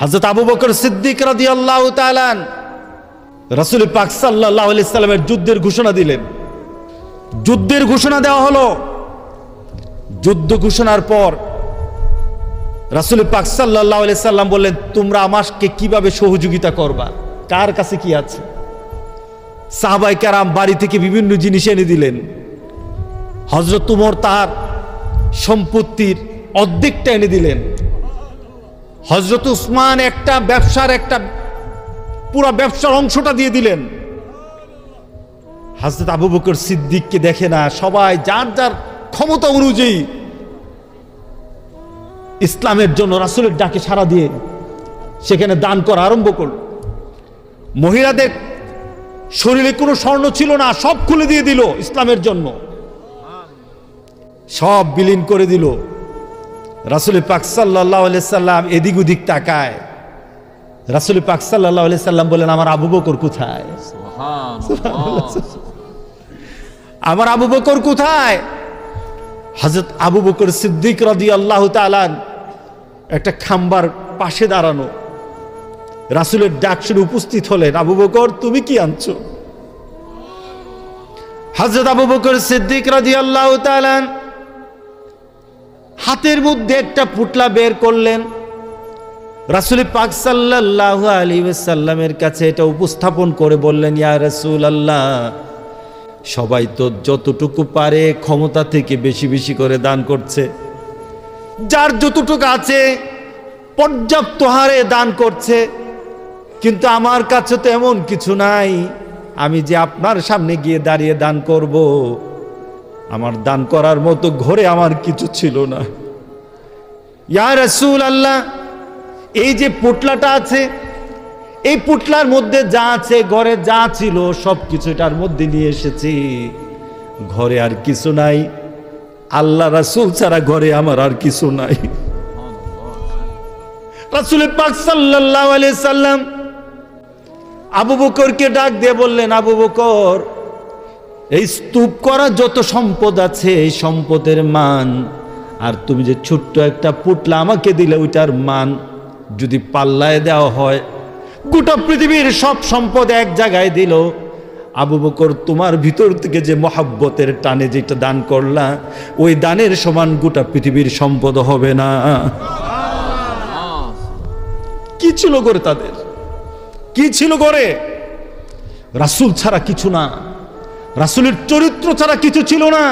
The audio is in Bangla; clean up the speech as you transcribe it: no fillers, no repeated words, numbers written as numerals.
হযরত আবু বকর সিদ্দিক রাদিয়াল্লাহু তাআলা রাসূল পাক সাল্লাল্লাহু আলাইহি সাল্লামের যুদ্ধের ঘোষণা দিলেন। যুদ্ধের ঘোষণা দেওয়া হলো। যুদ্ধ ঘোষণার পর রাসূল পাক সাল্লাল্লাহু আলাইহি সাল্লাম বললেন, তোমরা আমাকে কিভাবে সহযোগিতা করবা, কার কাছে কি আছে? সাহাবায়ে কেরাম বাড়ি থেকে বিভিন্ন জিনিস এনে দিলেন। হযরত উমর তার সম্পত্তির অর্ধেকটা এনে দিলেন। হযরত উসমান একটা পুরো ব্যবসার অংশটা দিয়ে দিলেন। হযরত আবু বকর সিদ্দিককে দেখে না, সবাই যার যার ক্ষমতা অনুযায়ী ইসলামের জন্য রাসূলের ডাকে সাড়া দিয়ে সেখানে দান করা আরম্ভ করল। মহিলাদের শরীরে কোনো স্বর্ণ ছিল না, সব খুলে দিয়ে দিল ইসলামের জন্য, সব বিলীন করে দিল। রাসূল পাক সাল্লাল্লাহু আলাইহি সাল্লাম এদিক ওদিক তাকায়। রাসূল পাক সাল্লাল্লাহু আলাইহি সাল্লাম বলেন, আমার আবু বকর কোথায়? আমার আবু বকর কোথায়? হযরত আবু বকর সিদ্দিক রাদিয়াল্লাহু তাআলা একটা খাম্বার পাশে দাঁড়ানো, রাসূলের ডাক শুনে উপস্থিত হলেন। আবু বকর, তুমি কি আনছো? হযরত আবু বকর সিদ্দিক রাদিয়াল্লাহু তাআলা হাতের মধ্যে একটা পুটলা বের করলেন। রাসূল পাক সাল্লাল্লাহু আলাইহি ওয়াসাল্লামের কাছে এটা উপস্থাপন করে বললেন, ইয়া রাসূলুল্লাহ, সবাই তো যতটুকু পারে ক্ষমতা থেকে বেশি বেশি করে দান করছে, যার যতটুকু আছে পর্যাপ্ত হারে দান করছে, কিন্তু আমার কাছে তো এমন কিছু নাই। আমি যে আপনার সামনে গিয়ে দাঁড়িয়ে দান করব, আমার দান করার মতো ঘরে আমার কিছু ছিল না। ইয়া রাসূলুল্লাহ, এই যে পুটলাটা আছে, এই পুটলার মধ্যে যা আছে, ঘরে যা ছিল সব কিছু এটার মধ্যে নিয়ে এসেছি, ঘরে আর কিছু নাই। আল্লাহ রাসূল ছাড়া ঘরে আমার আর কিছু নাই। রাসূল পাক সাল্লাল্লাহু আলাইহি সাল্লাম আবু বকরকে ডাক দিয়ে বললেন, আবু বকর, এই স্তূপ করা যত সম্পদ আছে এই সম্পদের মান, আর তুমি যে ছোট্ট একটা পুটলা আমাকে দিলে ওইটার মান যদি পাল্লায় দেওয়া হয়, গোটা পৃথিবীর সব সম্পদ এক জায়গায় দিল। আবু বকর, তোমার ভিতর থেকে যে মহব্বতের টানে যেটা দান করলা, ওই দানের সমান গোটা পৃথিবীর সম্পদ হবে না। কি ছিল করে তাদের? কি ছিল করে? রাসূল ছাড়া কিছু না, রাসূলের চরিত্র ছাড়া কিছু ছিল না।